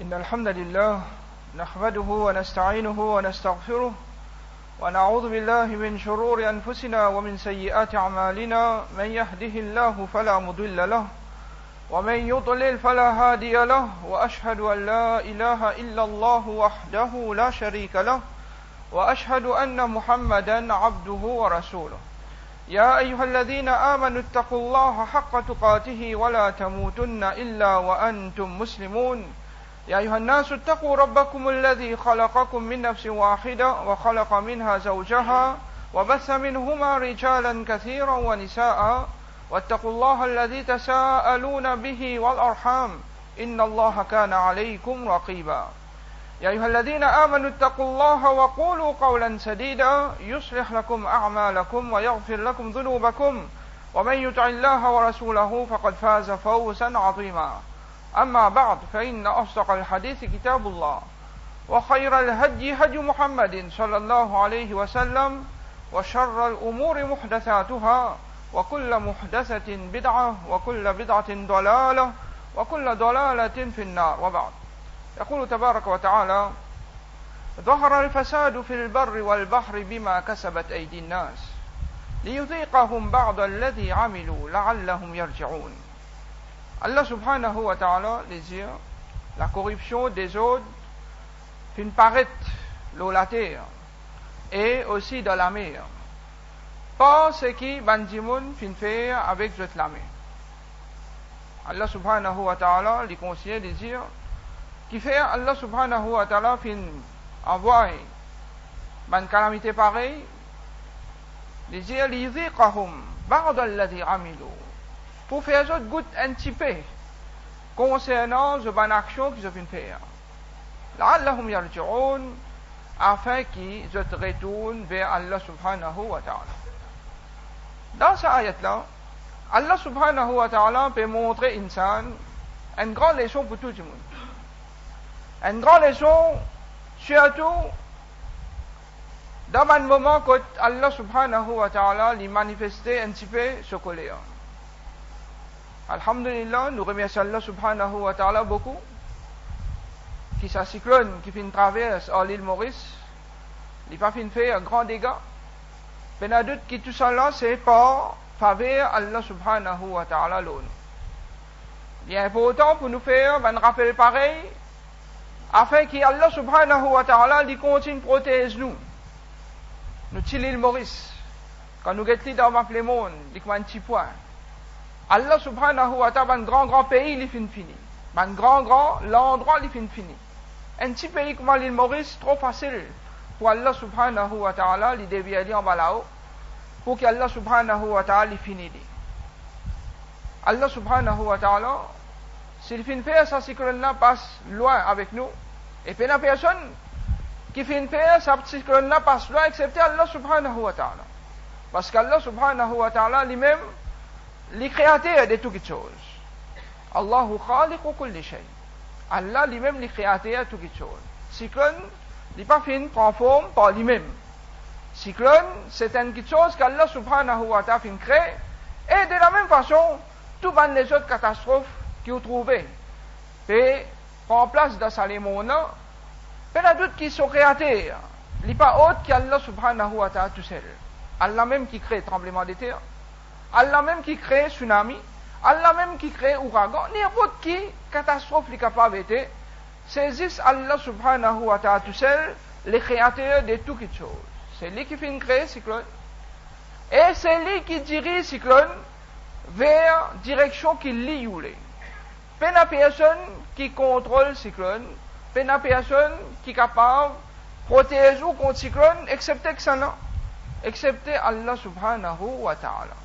إن الحمد لله نحمده ونستعينه ونستغفره ونعوذ بالله من شرور أنفسنا ومن سيئات أعمالنا من يهده الله فلا مضل له ومن يضلل فلا هادي له وأشهد أن لا إله إلا الله وحده لا شريك له وأشهد أن محمدا عبده ورسوله يا أيها الذين آمنوا اتقوا الله حق تقاته ولا تموتن إلا وأنتم مسلمون يا أيها الناس اتقوا ربكم الذي خلقكم من نفس واحدة وخلق منها زوجها وبث منهما رجالا كثيرا ونساء واتقوا الله الذي تساءلون به والأرحام إن الله كان عليكم رقيبا يا أيها الذين آمنوا اتقوا الله وقولوا قولا سديدا يصلح لكم أعمالكم ويغفر لكم ذنوبكم ومن يطع الله ورسوله فقد فاز فوزا عظيما أما بعد فإن أصدق الحديث كتاب الله وخير الهدي هدي محمد صلى الله عليه وسلم وشر الأمور محدثاتها وكل محدثة بدعة وكل بدعة ضلالة وكل ضلالة في النار وبعد يقول تبارك وتعالى ظهر الفساد في البر والبحر بما كسبت أيدي الناس ليذيقهم بعض الذي عملوا لعلهم يرجعون. Allah subhanahu wa ta'ala les dit la corruption des autres fin paraître dans la terre et aussi dans la mer par ce qui bandimoun fin faire avec cette la mer. Allah subhanahu wa ta'ala les conseille de dire qui fait Allah subhanahu wa ta'ala fin avoir une calamité pareille de dire liziqahum ba'd alladhi amilu pour faire autres goût un petit peu concernant ce bonne action qu'ils ont fait. La'allahum yarji'un afin qu'ils se retournent vers Allah subhanahu wa ta'ala. Dans cette ayat-là, Allah subhanahu wa ta'ala peut montrer insan une grande leçon pour tout le monde. Une grande leçon surtout dans un moment que Allah subhanahu wa ta'ala lui manifestait un petit peu ce colère. Alhamdulillah, nous remercions Allah subhanahu wa ta'ala beaucoup qui sa cyclone qui fait une traverse à l'île Maurice, il n'a pas fait un grand dégât. Mais il y a d'autres qui tout ça là, c'est par faveur Allah subhanahu wa ta'ala l'on. Il est important pour nous faire un rappel pareil afin qu'Allah subhanahu wa ta'ala lui continue de protéger nous. Nous sommes l'île Maurice. Quand nous sommes dans le monde, il y a un petit point. Allah subhanahu wa ta'ala, un grand pays, il est fini. Un grand l'endroit, il est fini. Un petit pays comme l'île Maurice, trop facile pour Allah subhanahu wa ta'ala, il devait aller en bas là-haut, pour qu'Allah subhanahu wa ta'ala, il finisse. Allah subhanahu wa ta'ala, s'il finit faire ça, cyclone-là passe loin avec nous, et puis la personne qui finit faire ça, cyclone-là passe loin, excepté Allah subhanahu wa ta'ala. Parce qu'Allah subhanahu wa ta'ala, lui-même, les créateurs de toutes choses. Allahu khaliqu kulli shay. Allah lui-même les créateurs de toutes choses. Cyclone, il n'est pas fini prend forme par lui-même. Cyclone, c'est une chose qu'Allah subhanahu wa ta'ala fin crée. Et de la même façon, toutes les autres catastrophes qu'ils ont trouvées. Et prend place dans ce monde-là. Il y a d'autres qui sont créateurs. Il n'est pas autre qu'Allah subhanahu wa ta'ala tout seul. Allah même qui crée tremblement de terre. Allah même qui crée tsunami, Allah même qui crée ouragan, n'importe qui catastrophe est capable d'être, c'est juste Allah subhanahu wa ta'ala tout seul, le créateur de toutes les choses. C'est lui qui fait créer cyclone, et c'est lui qui dirige cyclone vers direction qui lie ou les. Pas la personne qui contrôle cyclone, pas la personne qui est capable de protéger ou contre cyclone, excepté que ça non, excepté Allah subhanahu wa ta'ala.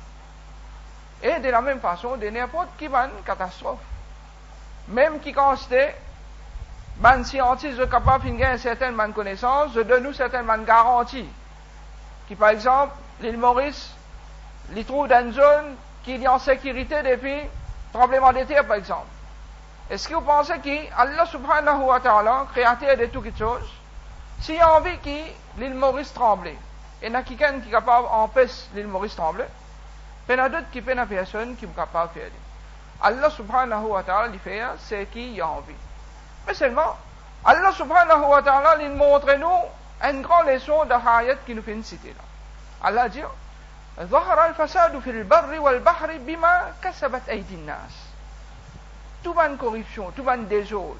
Et de la même façon, de n'importe qui une catastrophe. Même qui constate, ban scientifique est capable de gagner certaines connaissances, de donner certaines garanties. Qui par exemple, l'île Maurice, les trouve dans une zone qui est en sécurité depuis tremblement de terre par exemple. Est-ce que vous pensez qu'Allah subhanahu wa ta'ala, créateur de toutes les choses, s'il a envie que l'île Maurice tremble, et il y a quelqu'un qui est capable d'empêcher l'île Maurice trembler, il y a d'autres qui peuvent personne qui est capable de faire. Allah subhanahu wa ta'ala lui fait ce qu'il a envie. Mais seulement, Allah subhanahu wa ta'ala, il montre nous une grande leçon de ayat qui nous fait citer là. Allah dit, ظهر الفساد في البر والبحر بما كسبت أيدي الناس. Toute bonne corruption, toute bonne désordre,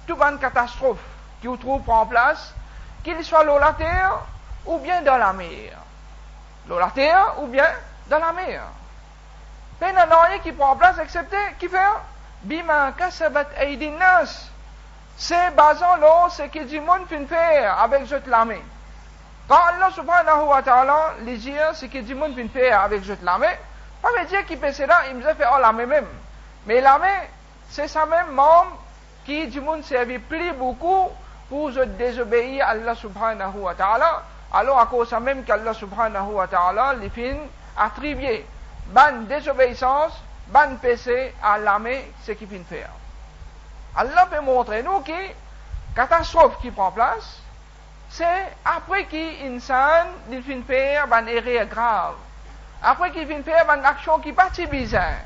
toute bonne catastrophe qui vous trouve en place, qu'il soit dans la terre ou bien dans la mer. Dans la terre ou bien dans la mer. Mais il n'y a rien qui prend place excepté qui fait bima kasabat aydin nas. C'est basant là ce que du monde fait faire avec cette l'armée. Quand Allah subhanahu wa ta'ala les dit ce que du monde fait faire avec cette l'armée, pas veut dire qu'il peut cela, il me fait faire l'armée même. Mais l'armée, c'est ça même membre qui du monde servi plus beaucoup pour se désobéir à Allah subhanahu wa ta'ala. Alors à cause ça même qu'Allah subhanahu wa ta'ala les fin attribuer ban désobéissance, ban péché à l'armée, ce qu'il fait faire. Allah peut montrer nous que catastrophe qui prend place, c'est après qu'insan il fin faire ban erreur grave. Après qu'il fin faire ban action qui pas si bizarre.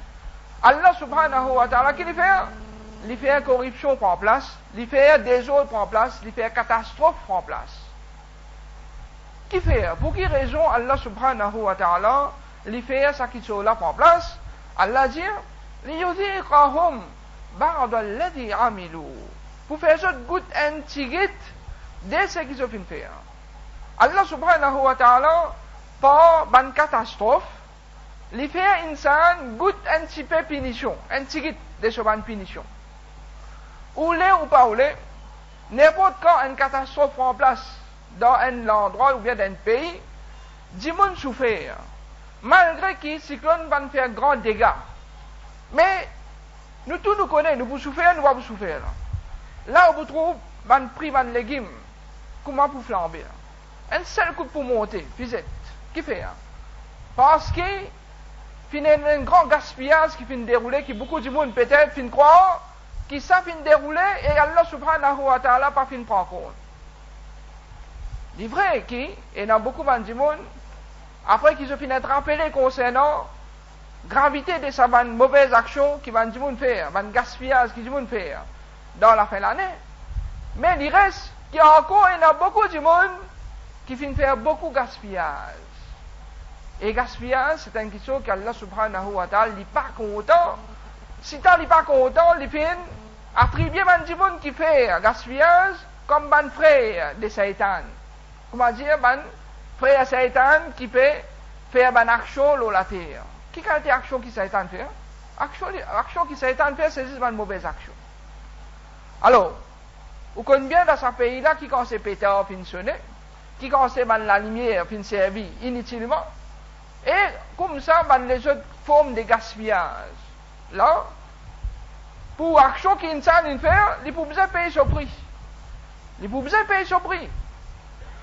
Allah subhanahu wa ta'ala qui il fait corruption prend place, il fait désordre prend place, il fait catastrophe prend place. Qui fait? Pour quelle raison Allah subhanahu wa ta'ala il fait ça qui sont là prend place? Allah dit liyudhiqahum ba'd alladhi amilu. Pour faire ça goût un tigit de ce qu'ils ont fait. Allah subhanahu wa ta'ala par ban catastrophe il fait insan goût un petit peu punition, un tigit de ce ban punition. Ou pas ou n'importe quand une catastrophe prend place dans un endroit ou bien dans un pays, du monde souffert. Malgré que le cyclone va faire grand dégâts. Mais, nous tous nous connaissons, nous pouvons souffrir, nous ne pouvons pas souffrir. Là où vous trouvez, un prix de légumes, comment vous flamber? Un seul coup pour monter, visite. Qui fait? Parce que, il y a un grand gaspillage qui finit dérouler, qui beaucoup de monde peut-être finit croire, qui ça finit dérouler, et Allah subhanahu wa ta'ala pas finit prendre compte. Il est vrai qu'il y a beaucoup de monde, après qu'ils ont fini de rappeler concernant gravité de sa mauvaise action qui va du monde faire, un gaspillage qui du monde faire dans la fin de l'année. Mais il reste qu'il y a encore beaucoup de monde qui finit faire beaucoup de gaspillage. Et gaspillage, c'est une question qu'Allah subhanahu wa ta'ala n'est pas content. Si tu n'es pas content, il finit attribuer du monde qui fait gaspillage comme un frère de Satan. Comment dire, un frère Satan qui peut faire une action sur la terre. Qui quelle action qui Satan fait? Action qui Satan fait, c'est juste une mauvaise action. Alors, vous connaissez bien dans ce pays-là qui quand c'est pété fin sonné, qui quand c'est la lumière fin servi inutilement, et comme ça, les autres formes de gaspillage. Là, pour action qui insan fait, ils peuvent payer ce prix. Ils peuvent payer ce prix.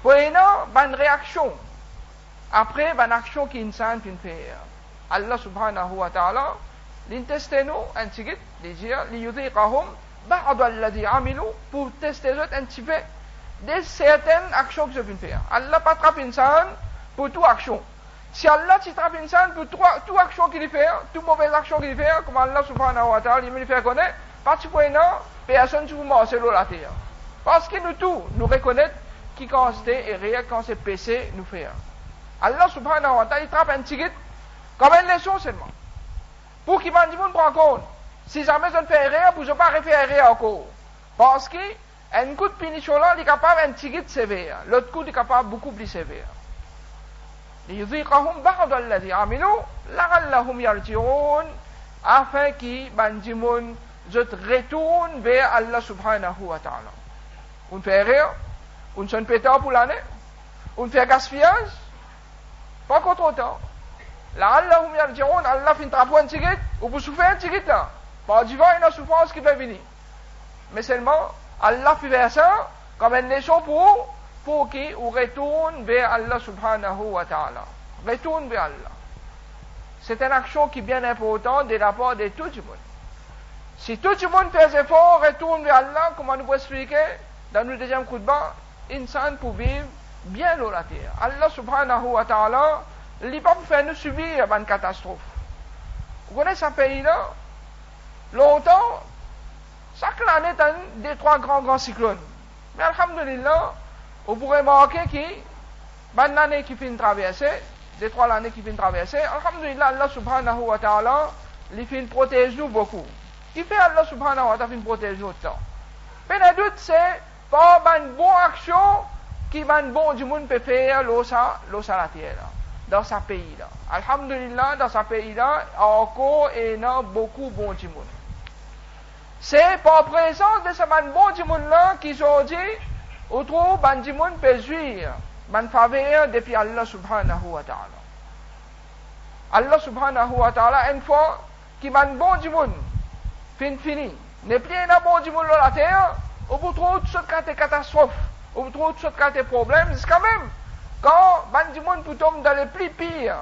Pour une réaction. Après, une action qui insan fait. Allah subhanahu wa ta'ala, l'intestin nous, un petit peu, les dire, liyudhiqahum ba'd alladhi amilu, pour tester eux un petit peu de certaines actions que je viens faire. Allah pas trappe insan pour toute action. Si Allah trappe insan pour toute action qu'il fait, toute mauvaise action qu'il fait, comme Allah subhanahu wa ta'ala, il me fait connaître, parce que personne ne vous marche sur la terre. Parce que nous tous, nous reconnaissons qui quand c'est erreur, quand c'est péché, nous fait. Allah subhanahu wa ta'ala, il trappe un ticket comme une leçon seulement. Pour qu'il m'a dit, on prend compte. Si jamais on fait erreur, vous ne pas refaire erreur encore. Parce que, un coup de punition là, il est capable d'un ticket sévère. L'autre coup, il est capable beaucoup plus sévère. ليذيقهم بعض الذي عملوا لعلهم يرجعون afin qu'ils bandimon retournent vers Allah subhanahu wa ta'ala. On fait erreur, on se pétard pour l'année, on fait gaspillage, pas contre temps. لعلهم يرجعون, Allah fin trapo un ticket, ou vous souffrez un ticket là. Pas du vent, il y a une souffrance qui peut venir. Mais seulement, Allah fait faire ça comme une leçon pour qu'ils retournent vers Allah subhanahu wa ta'ala. Retournent vers Allah. C'est une action qui est bien importante de la part de tout le monde. Si tout le monde fait des efforts, retourne vers Allah, comme on nous expliquer dans le deuxième coup de bas, insan pour vivre bien dans la terre. Allah subhanahu wa ta'ala, il n'est pas pour faire nous subir une catastrophe. Vous connaissez ce pays-là? Longtemps, chaque année, t'as des 3 grands cyclones. Mais alhamdulillah, on pourrait remarquer que, bonne année qui finit traverser, des 3 années qui finissent traverser, alhamdulillah, Allah subhanahu wa ta'ala, il finit protéger nous beaucoup. Qui fait Allah subhanahu wa ta'ala finit protéger nous temps. Mais le doute, c'est pas une bonne action qui va bon du monde peut faire l'eau à la terre, dans sa pays là. Alhamdulillah, dans sa pays là, encore et non beaucoup bon du monde. C'est par présence de ce bon du monde là qu'ils ont dit, au trop ban du monde peut jouir, ban faveur depuis Allah subhanahu wa ta'ala. Allah subhanahu wa ta'ala, une fois, qui ban bon du monde, fini, n'est plus un bon du monde dans la terre, au bout de toutes sortes de catastrophes, au bout de toutes sortes de problèmes, c'est quand même, quand ban du monde peut tomber dans les plus pires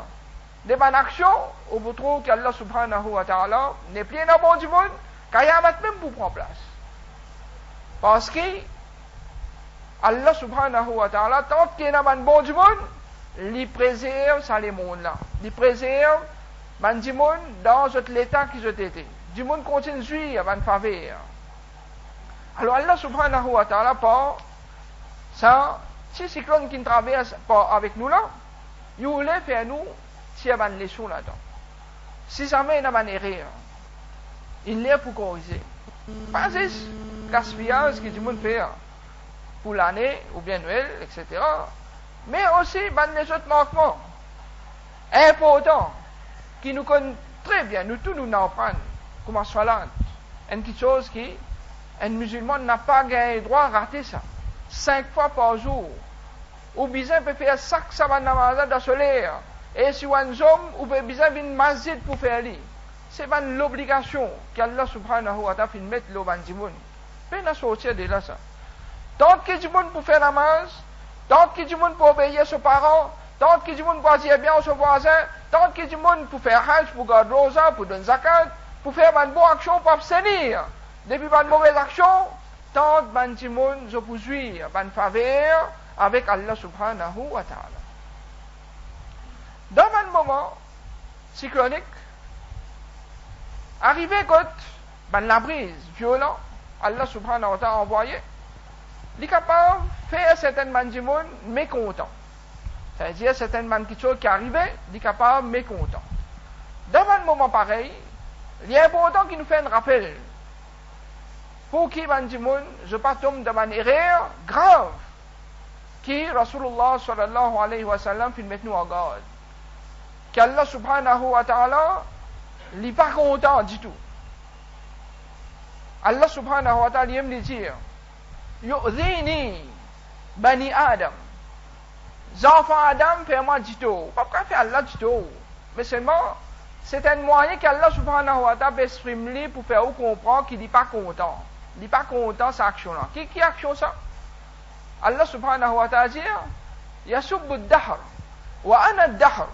des bonnes actions, au bout de tout qu'Allah subhanahu wa ta'ala n'est plus un bon du monde, qu'il y a même pour prendre place. Parce que Allah subhanahu wa ta'ala, tant qu'il y a un bon du monde, il préserve ça les mondes là. Il préserve ban du monde dans l'état qu'ils ont été. Du monde continue de jouir à ban faveur. Alors Allah subhanahu wa ta'ala, par ça, si cyclone qui traverse avec nous là, il voulait faire nous, s'il y a une leçon là-dedans. Si jamais il y a une erreur, il est pour corriger. Pas juste gaspillage que du monde fait pour l'année, ou bien Noël, etc. Mais aussi les autres manquements importants qui nous connaissent très bien, nous tous nous en prenons, comme salat, une petite chose qui un musulman n'a pas gagné droit à rater ça. 5 fois par jour. Ou bien peut faire 5 sabbats namazat dans solaire. Et si un homme, ou bien une masjid pour faire lui. C'est pas l'obligation qu'Allah subhanahu wa ta'ala fait mettre le ban du monde. Mais on a sorti de là ça. Tant que du monde pour faire namaz, tant que du monde pour obéir à ses parents, tant que du monde pour agir bien à ses voisins, tant que du monde pour faire hajj, pour garder rosa, pour donner zakat, pour faire une bonne action, pour abstenir. Depuis une mauvaise action, tant de du monde je peux jouir, une faveur avec Allah subhanahu wa ta'ala. Dans un moment cyclonique, arrivé quand la brise violente, Allah subhanahu wa ta'ala a envoyé, il est capable de faire certains du monde mécontents. C'est-à-dire certaines choses qui arrivaient, il est capable de mécontents. Dans un moment pareil, il est important qu'il nous fasse un rappel. Pour qui ban du monde, je pas tombe dans une erreur grave qui Rasulullah sallallahu alayhi wa sallam fait mettre nous en garde. Qu'Allah subhanahu wa ta'ala n'est pas content du tout. Allah subhanahu wa ta'ala aime lui dire Yu'dhini bani Adam. Les enfants Adam font-moi du tout. Pourquoi fait Allah du tout? Mais seulement, c'est un moyen qu'Allah subhanahu wa ta'ala exprime pour faire comprendre qu'il n'est pas content. Il n'est pas content de cette action-là. Qui action ça? Allah subhanahu wa ta'ala dit Yasubbu ad-dahr wa ana ad-dahr.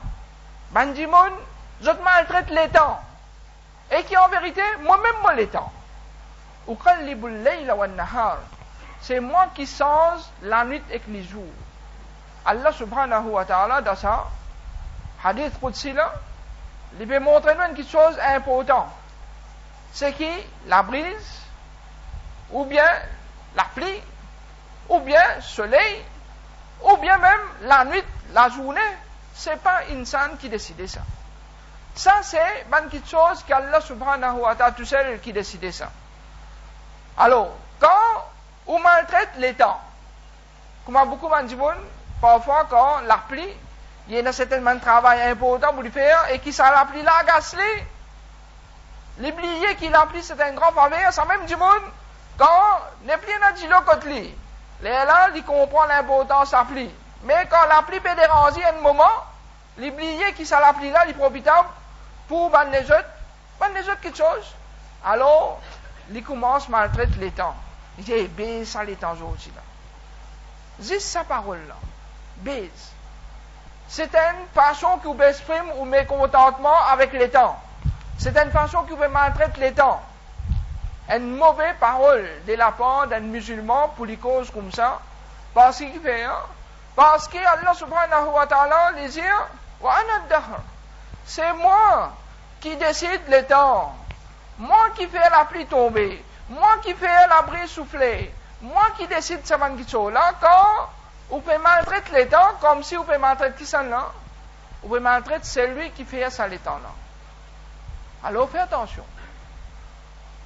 Ben du monde, je te maltraite les temps. Et qui en vérité, moi-même moi les temps. Uqallibu al-layla wa an-nahar. C'est moi qui change la nuit et les jours. Allah subhanahu wa ta'ala dans ça hadith qudsi là, il veut montrer nous une chose importante. C'est que la brise ou bien la pluie, ou bien le soleil, ou bien même la nuit, la journée, c'est pas insan qui décide ça. Ça, c'est une petite chose qu'Allah subhanahu wa ta'ala tout seul qui décide ça. Alors, quand on maltraite les temps, comme beaucoup de monde, parfois quand la pluie, il y a un certain travail important pour le faire, et qui ça la pluie là, agace-les, l'oublier qu'il la pluie c'est un grand faveur, ça même du monde, quand n'est plus un dit l'autre lui, là, il comprend l'importance de la pluie. Mais quand la pluie peut déranger à un moment, l'oublier qui ça la pluie là, il est profitable pour les autres quelque chose. Alors, il commence à maltraiter les temps. Il dit, baise ça les temps aujourd'hui là. Juste sa parole là. Baise. C'est une façon qui vous exprime ou mécontentement avec les temps. C'est une façon qui vous maltraite les temps. Une mauvaise parole de la part d'un musulman pour les causes comme ça, parce qu'il fait, parce que Allah subhanahu wa ta'ala les dit, wa ana ad-dahr. C'est moi qui décide le temps, moi qui fais la pluie tomber, moi qui fais la brise souffler, moi qui décide ça van qui là, quand vous pouvez maltraiter l'État comme si vous pouvez maltraiter qui s'en là, vous pouvez maltraiter celui qui fait ça l'État là. Alors faites attention.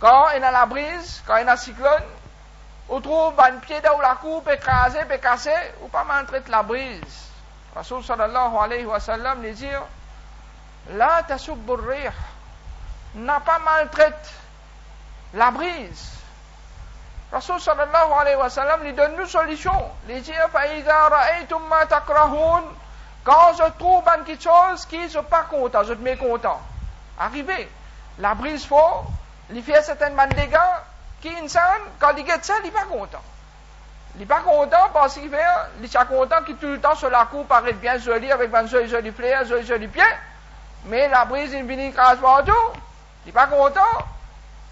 Quand il y a la brise, quand il y a un cyclone, on trouve un pied dans la coupe, écrasé, cassé, ou pas maltraiter la brise. Rasul sallallahu alayhi wa sallam lui dit, la tasubbu rih, n'a pas maltraite la brise. Rasul sallallahu alayhi wa sallam lui donne une solution. Il dit, فَإِذَا رَأَيْتُمْ مَا تَكْرَهُونَ, quand je trouve quelque chose qui ne sont pas content, je te mets content. Arrivé, la brise faut, il fait certainement des dégâts, qui insan, quand il get ça, il n'est pas content. Il n'est pas content parce qu'il fait, il est content qu'il tout le temps sur la cour paraît bien joli, avec un joli fleur, joli pied, mais la brise, il vient écraser partout, il n'est pas content.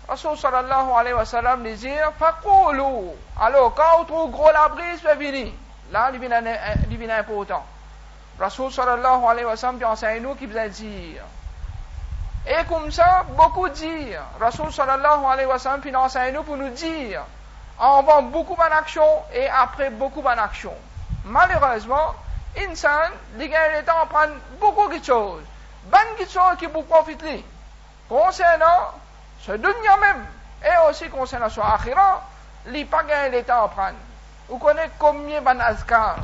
Rasul sallallahu alayhi wa sallam dit, faqulu. Alors, quand on trouve gros la brise, c'est fini. Là, il vient important. Rasul sallallahu alayhi wa sallam enseigne nous qui vous dire. Et comme ça, beaucoup dire. Rasul sallallahu alayhi wa sallam enseigne nous pour nous dire, avant beaucoup d'action et après beaucoup d'action. Malheureusement, insan, les gens en prennent beaucoup de choses. Bonnes choses qui vous profitent. Concernant ce dunya même, et aussi concernant ce akhira, les pas gagner les temps à prendre. Vous connaissez combien de azkar,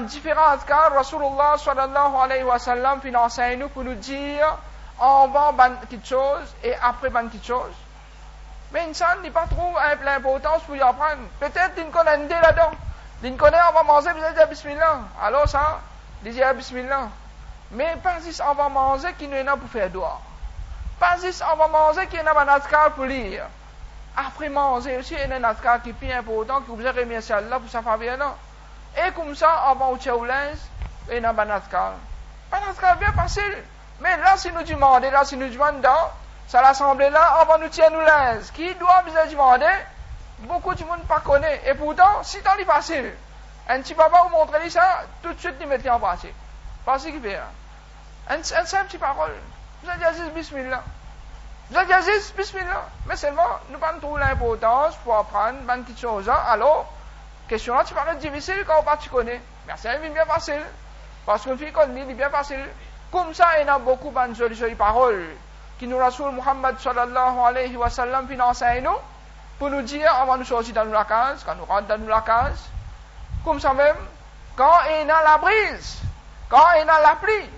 différents azkar, Rasulullah sallallahu alayhi wa sallam enseigne nous pour nous dire avant quelque chose et après quelque chose. Mais insan n'est pas trop l'importance pour y apprendre. Peut-être qu'il connaît une idée là-dedans. Il connaît on va manger, vous allez dire bismillah. Alors ça, il dit bismillah. Mais pas juste on va manger qui nous est là pour faire doigt. Pas juste on va manger qui est là pour nazkar pour lire. Après manger aussi, il y a un nazkar qui est plus important, que vous avez remercié Allah pour sa faveur là. Et comme ça, on va au tchaoulens, il y a un nazkar. Un nazkar bien facile. Mais là, si nous demandons, ça l'assemblée là, on va nous tirer nous l'aise. Qui doit vous demander? Beaucoup de monde pas connaît. Et pourtant, si dans les facile, un petit papa vous montre ça, tout de suite, il met en pratique. Parce qu'il fait. Un simple petit parole. Vous avez dit bismillah. Vous avez dit bismillah. Mais seulement, nous pas trouver l'importance pour apprendre une petite chose. Alors, question là, tu paraît difficile quand on tu connais. Mais c'est bien facile. Parce qu'une fille qu'on dit, il est bien facile. Comme ça, il y a beaucoup de jolies paroles qui nous Rasul Muhammad sallallahu alayhi wa sallam enseigne nous pour nous dire avant nous sortir dans la case, quand nous rentrons dans la case. Comme ça même, quand il y a la brise, quand il y a la pluie,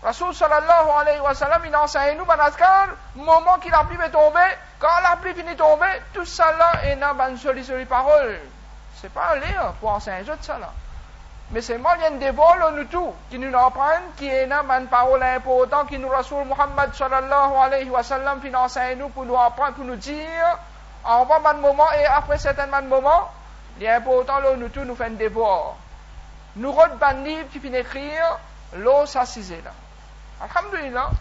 Rasul sallallahu alayhi wa sallam enseigne nous dans l'azkar, moment que la pluie va tomber, quand la pluie finit de tomber, tout ça là, il y a une jolie parole. C'est pas un lire pour enseigner tout ça là. Mais c'est moi, il y a des vols, nous tous, qui nous apprennent, qui est une parole importante, qui nous Rasul Muhammad sallallahu alayhi wa sallam enseigne nous pour nous apprendre, pour nous dire, avant un moment et après certains moments, il est important, là, nous tous, nous faisons des vols. Nous regardons un livre qui finit d'écrire, l'eau s'assisait là. Alhamdulillah.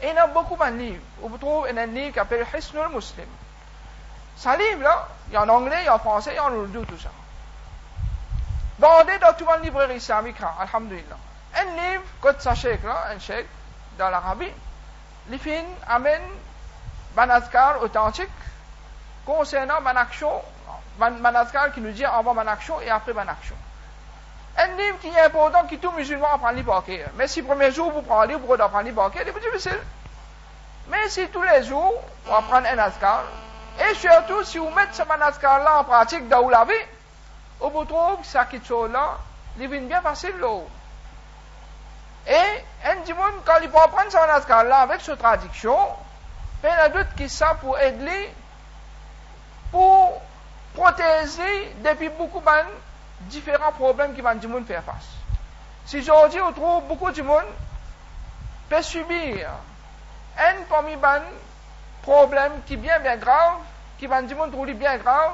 Et il y a beaucoup de livres. Vous trouvez un livre qui s'appelle Hisnul Muslim. Ce livre-là, il y a en anglais, il y a en français, il y a en ourdou, tout ça. Vendez dans toute une librairie islamique, alhamdulillah. Un livre, comme ça, un cheikh, dans l'Arabie, les fins amène un azkar authentique concernant une action, un azkar qui nous dit avant une action et après une action. Un livre qui est important, qui tout musulman apprend les paquets. Mais si le premier jour vous prenez un livre pour apprendre les paquets, c'est plus difficile. Mais si tous les jours, vous apprenez un azkar, et surtout si vous mettez ce azkar-là en pratique dans la vie, vous trouvez que ça quelque chose-là, il vient bien facile là. Et un petit monde, quand il peut apprendre ce azkar-là avec cette traduction, il y a d'autres qui savent pour aider, pour protéger depuis beaucoup de différents problèmes qui vont du monde faire face. Si aujourd'hui on trouve beaucoup de monde peut subir un parmi les problèmes qui bien grave, qui vont du monde trouver bien grave,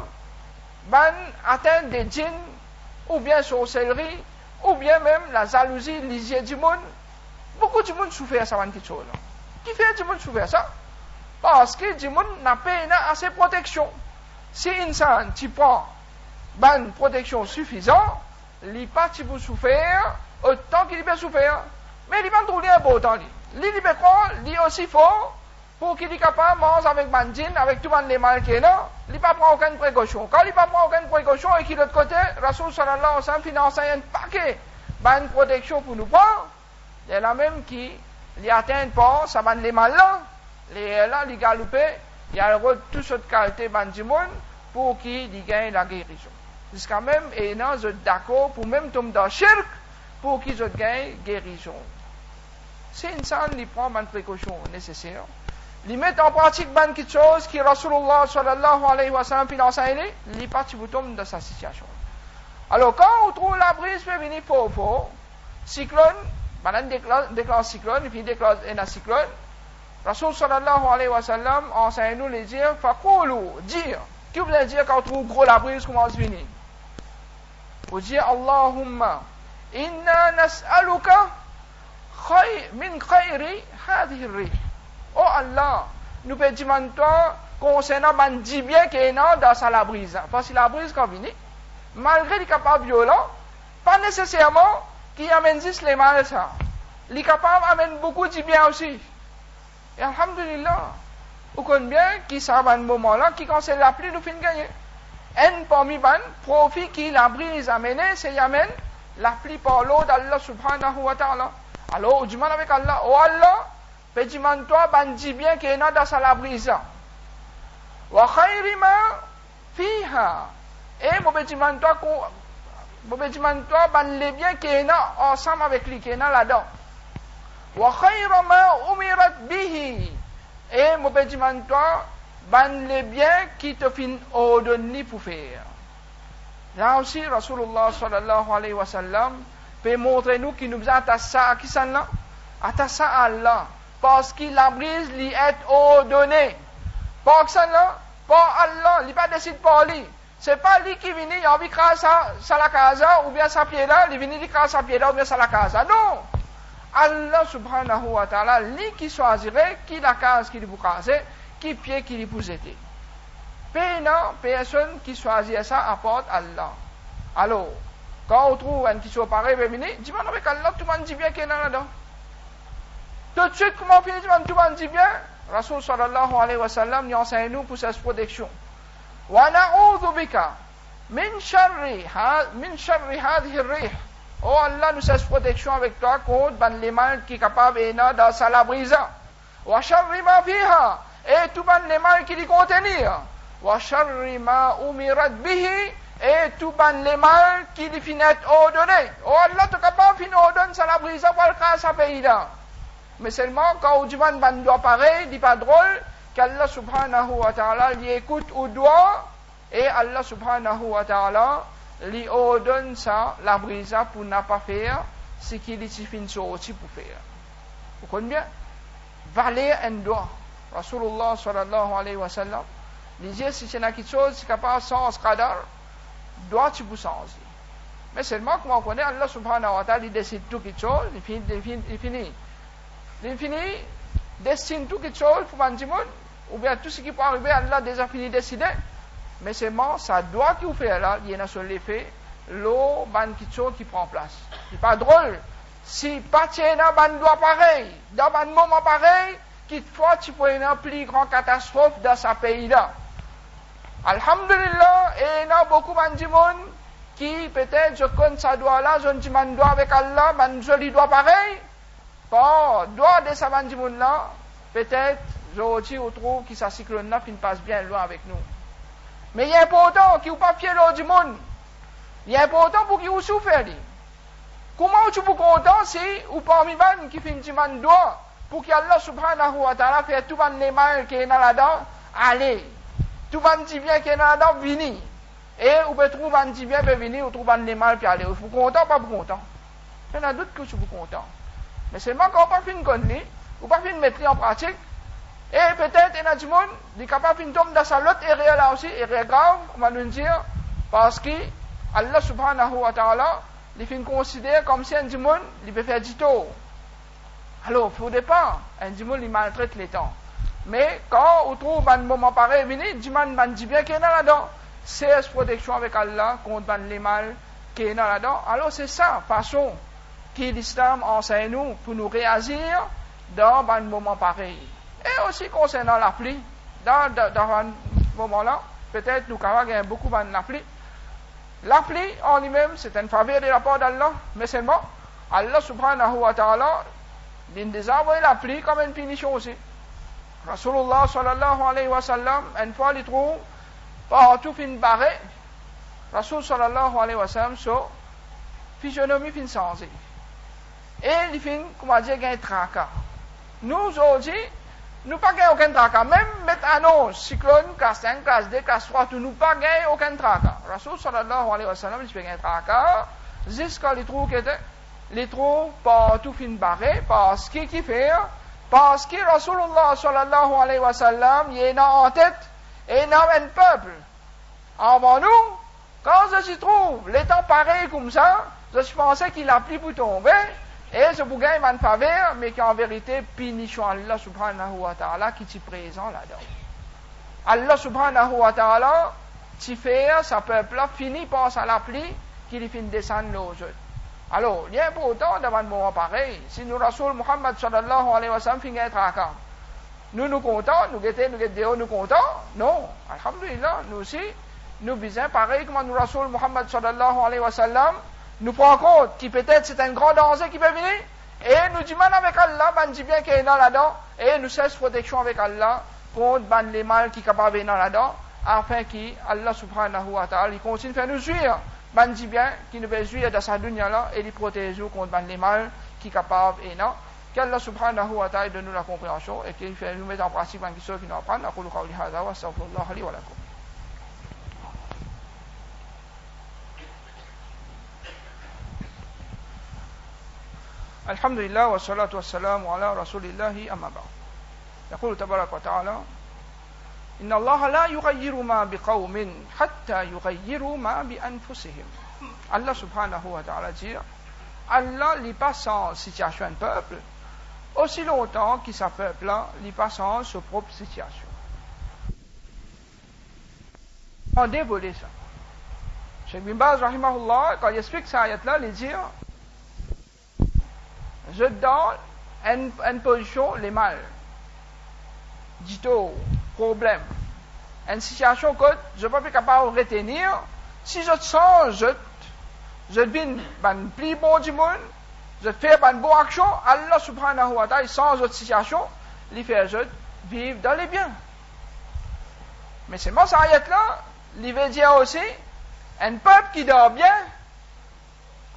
van atteindre des djinns, ou bien sorcellerie, ou bien même la jalousie, l'isier du monde. Beaucoup de monde souffre ça van quelque chose. Qui fait du monde souffre ça? Parce que du monde n'a pas assez de protection. Si insan tu prends une protection suffisante, il n'est pas si vous souffrir autant qu'il peut souffrir. Mais il va trouver important. Il peut croire, il aussi fort, pour qu'il est capable de manger avec bandine, avec tout les mal qu'il a, il ne prend aucune précaution. Quand il ne prend aucune précaution et qu'il de l'autre côté, Rasoul sallallahu alayhi wa sallam finance un paquet de protection pour nous prendre, il y a la même qui lui atteint pas, ça va les mal là, les galoper, il y a le rôle de toute cette qualité bandimoun pour qu'il gagne la guérison. Jusqu'à même, et non, je d'accord pour même tomber dans le shirk, pour qu'ils gagnent guérison. C'est une salle qui prend une précaution nécessaire. Ils mettent en pratique quelque chose qui Rasulullah sallallahu alayhi wa sallam puis enseigné, ils participent dans sa situation. Alors quand on trouve la brise peut venir fort, cyclone, banane déclare cyclone, et puis déclare un cyclone, Rasul sallallahu alayhi wa sallam enseigne nous les dire, faqulu, dire, qui veut dire quand on trouve gros la brise commence à venir? Vous dire Allahumma, inna nas'aluka min khayri hadhihi ar-rih. Oh Allah, nous demandons toi concernant les bien qui est dans la brise. Parce que la brise quand vient, malgré les capables violents, pas nécessairement qui amène juste les mal ça. Les capables amènent beaucoup de bien aussi. Et alhamdulillah, vous connaissez bien qui ça à un moment là, qui quand c'est la pluie nous finit gagner. Un parmi les profit qui la brise amène, c'est amène la pluie par l'eau d'Allah subhanahu wa ta'ala. Alors, on demande avec Allah, oh Allah, demande-toi, bandi bien qui est dans la brise. Wa khayri ma fiha. Et mon demande-toi, ban les biens qui est ensemble avec lui, qui est là-dedans. Wa khayra ma umirat bihi. Et mon demande-toi, ban les biens qui te fin ordonné pour faire. Là aussi, Rasulullah sallallahu alayhi wa sallam peut montrer nous qui nous attache ça à qui ça là? Attache ça à Allah. Parce que la brise lui est ordonnée. Pas que ça là, pas Allah, il pas décide par lui. C'est pas lui qui vient, il a envie de craser ça la casa, ou bien sa pied là, il vient de craser sa pied là, ou bien ça la casa. Non! Allah subhanahu wa ta'ala, lui qui choisirait, qui la case qui lui craser, qui pied qui lui pousserait. Personne qui choisit ça apporte Allah. Alors, quand on trouve un qui soit pareil, dis-moi avec Allah, tout le monde dit bien qu'il y en a là-dedans. Tout de suite, comment on finit, tout le monde dit bien, Rasul sallallahu alayhi wa sallam nous enseigne nous pour cette protection. Wa na'udhu bika min sharri hadhihi ar-rih. Oh Allah, nous cette protection avec toi contre les mal qui est capable et dans sa labrisa. Wa sharri ma fiha. Et tout les mal qui les contenir. Wa sharri ma umirat bihi. Et tout les mal qui les finit ordonné. Oh Allah, tu es capable de finir ordonner sa labrisa pour le cas de sa pays là. Mais seulement quand on demande un doigt pareil, il n'est pas drôle qu'Allah subhanahu wa ta'ala lui écoute au doigt et Allah subhanahu wa ta'ala lui ordonne ça, la brisa pour ne pas faire ce qu'il est fin sorti pour faire. Vous comprenez bien? Valer un doigt. Rasulullah sallallahu alayhi wa sallam disait si c'est quelque chose qui est capable sans qadar, doit tu vous changer. Mais seulement comme on connaît Allah subhanahu wa ta'ala il décide tout quelque chose, il finit. L'infini destine tout quelque chose pour Bandimoun, ou bien tout ce qui peut arriver, Allah a déjà fini de décider. Mais c'est moi, ça doit qu'il fait là, il y en a sur l'effet, l'eau, ban quelque chose qui prend place. C'est pas drôle. Si pas tiens dans ban doigt pareil, dans ban moment pareil, qu'il fois tu peux une plus grande catastrophe dans ce pays-là. Alhamdulillah, et il y a beaucoup Bandimoun qui peut-être je connais ça doigt là, je dis ban doigt avec Allah, ban joli doigt pareil. Bon, doigt de sa bandimoun là, peut-être, aujourd'hui, on trouve que sa cyclone là, passe bien loin avec nous. Mais il est important qu'il n'y ait pas fier l'autre du monde. Il est important pour qu'il vous souffre. Comment tu peux content si, ou parmi les qui finissent man doigt, pour qu'Allah subhanahu wa ta'ala fait tout les mal qui est là-dedans, allez. Tout le bien qui est là-dedans, venez. Et vous pouvez trouver un bien, peut venir, ou trouver les mal, puis aller. Vous êtes content, pas content. Il y en a d'autres que je suis content. Mais seulement quand on pas fin connaître, ou pas fin mettre en pratique, et peut-être il y a du monde, il est capable de tomber dans sa lot area là aussi, area grave, on va nous dire, parce que Allah subhanahu wa ta'ala, il fait considérer comme si un du monde, il peut faire du tort. Alors, il faut dépend, un du monde, il maltraite les temps. Mais quand on trouve un moment pareil, il dit bien qu'il y en a là-dedans, c'est protection avec Allah contre les mal qu'il y en a là-dedans. Alors c'est ça, façon, que l'islam enseigne nous pour nous réagir dans un moment pareil. Et aussi concernant la pluie, dans un moment-là, peut-être nous avons beaucoup de la pluie. La pluie en lui-même, c'est une faveur de la part d'Allah, mais seulement, Allah subhanahu wa ta'ala, il nous a envoyé la pluie comme une punition aussi. Rasulullah sallallahu alayhi wa sallam, une fois, il trouve partout fin barré. Rasul sallallahu alayhi wa sallam, sa physionomie fin changée. Et il fin, comment dire, un tracas. Nous, aujourd'hui, nous pas gagné aucun tracas. Même mettre annonce, cyclone, classe 1, classe 2, classe 3, tout, nous pas gagné aucun tracas. Rasul sallallahu alayhi wa sallam, il fait un tracas, jusqu'à les trous qui étaient, les trous partout fin barré, parce qu'il fait, parce que Rasulullah sallallahu alayhi wa sallam, il est en tête, et dans un peuple. Avant nous, quand je s'y trouve, les temps pareils comme ça, je pensais qu'il a pris pour tomber, et ce bougain m'a une faveur, mais qu'en vérité, punition Allah subhanahu wa ta'ala qui est présent là-dedans. Allah subhanahu wa ta'ala, qui fait, ce peuple-là, finit par sa la pluie, qui lui finit descendre aux autres. Alors, il y a pourtant devant le moment pareil, si nous, Rasul Muhammad sallallahu alayhi wa sallam, finit un tracas, nous contents, nous guettons, nous contents, non, alhamdulillah, nous aussi, nous visons pareil comme nous, Rasul Muhammad sallallahu alayhi wa sallam, nous prenons compte qui peut-être c'est un grand danger qui peut venir, et nous disons avec Allah, ben dit bien qu'il est là-dedans, et nous cesse protection avec Allah, contre ben les mal qui sont capables de venir là-dedans, afin qu'Allah subhanahu wa ta'ala, il continue de faire nous jouir, ben dit bien qu'il nous fait jouir dans sa dunya là, et il protège nous contre ben les mal qui sont capables de venir. Qu'Allah subhanahu wa ta'ala donne nous la compréhension, et qu'il fait nous mettre en pratique ben qui sont qui nous apprennent. أقول قولي هذا وأستغفر الله لي ولكم. الحمد لله والصلاة والسلام على رسول الله أما بعد. يقول تبارك وتعالى: إن الله لا يغير ما بقوم حتى يغيروا ما بأنفسهم. Allah subhanahu wa ta'ala dit: Allah n'est pas sans situation d'un peuple aussi longtemps que ce peuple-là n'est pas sans sa propre situation. On dévoile ça. Cheikh Bin Baz rahimahullah, quand il explique ça ayat-là, il dit: je donne une position les mal, dit-on, problème, une situation que je ne suis pas capable de retenir. Si je change, je deviens un plus bon du monde, je fais une bonne action, Allah subhanahu wa ta'ala, sans cette situation, il fait je vivre dans les biens. Mais c'est moi, ça ayat-là, il veut dire aussi, un peuple qui dort bien,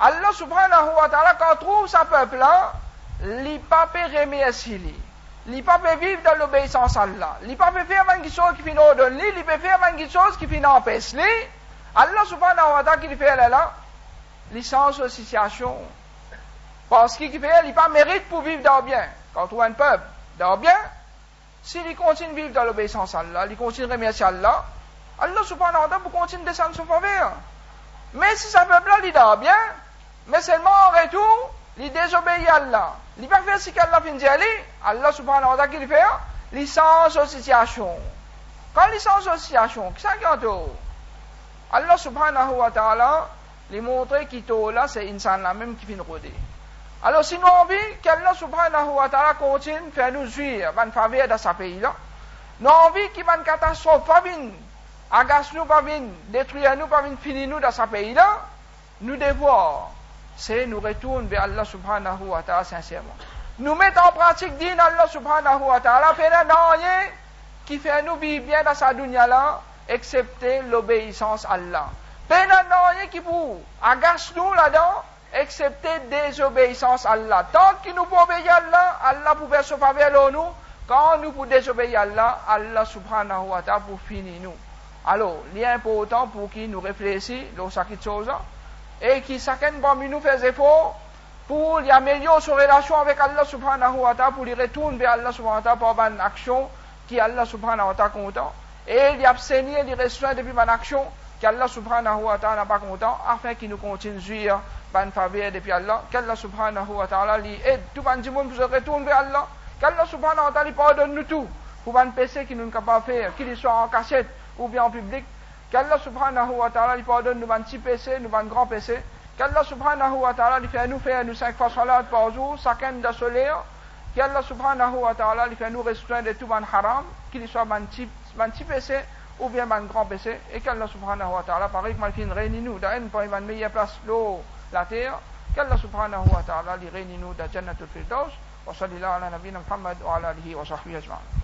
Allah subhanahu wa ta'ala, quand on trouve ce peuple-là, il ne peut pas remercier lui. Il ne peut pas vivre dans l'obéissance à Allah. Il ne peut pas faire quelque chose qui finit au don lui, il peut faire quelque chose qui finit en empêche lui. Allah subhanahu wa ta'ala, qui fait là, il change la situation. Parce qu'il fait, il n'a pas mérite pour vivre dans le bien. Quand on trouve un peuple dans le bien, s'il continue de vivre dans l'obéissance à Allah, il continue de remercier Allah, Allah subhanahu wa ta'ala pour continuer de descendre son faveur. Mais si ce peuple-là, il dort bien, mais seulement en retour, il désobéit à Allah. Il ne peut pas faire ce qu'Allah finit de dire, Allah subhanahu wa ta'ala, qu'il fait, il change la situation. Quand il change la situation, qu'est-ce qu'il y a d'autre? Allah subhanahu wa ta'ala, il montre qu'il là, c'est l'insan là même qui finit de rôder. Alors, si nous avons envie qu'Allah subhanahu wa ta'ala continue de faire nous jouir, de faveur dans ce pays-là, nous avons envie qu'il y ait une catastrophe, pas venir, agace nous, pas venir, détruire nous, pas venir, finir nous dans ce pays-là, nous devons, c'est nous retourner vers Allah subhanahu wa ta'ala sincèrement. Nous mettons en pratique din Allah subhanahu wa ta'ala, faire rien qui fait nous vivre bien dans sa dunya là, excepté l'obéissance à Allah. Faire rien qui pour agace nous là-dedans, excepté désobéissance à Allah. Tant que nous pouvons obéir à Allah, Allah peut faire ce faveur à nous. Quand nous pouvons désobéir à Allah, Allah subhanahu wa ta'ala pour finir nous. Alors, il est important pour qu'il nous réfléchisse sur cette chose et que chacun parmi nous fait effort pour améliorer sa relation avec Allah subhanahu wa ta'ala, pour lui retourner vers Allah subhanahu wa ta'ala par une action qui Allah subhanahu wa ta'ala content, et il abstenir, il restreindre depuis une action qu'Allah subhanahu wa ta'ala n'a pas content, afin qu'il nous continue de jouir par une faveur depuis Allah, qu'Allah subhanahu wa ta'ala lui aide tout le monde pour se retourner vers Allah, qu'Allah subhanahu wa ta'ala lui pardonne nous tout, pour un péché qui nous n'est capable de faire, qu'il soit en cachette ou bien en public, qu'Allah subhanahu wa ta'ala lui pardonne nous un petit péché, nous un grand péché, qu'Allah subhanahu wa ta'ala lui fait nous 5 fois salat par jour, chacun de soleil, qu'Allah subhanahu wa ta'ala lui fait nous restreindre de tout ban haram, qu'il soit ban petit péché ou bien ban grand péché, et qu'Allah subhanahu wa ta'ala, pareil que malfin réunit nous dans une pour une meilleure place l'eau, la terre, qu'Allah subhanahu wa ta'ala lui réunit nous dans Jannatul Firdaus, wa sallallahu ala nabina Muhammad wa ala alihi wa sahbihi ajma'in.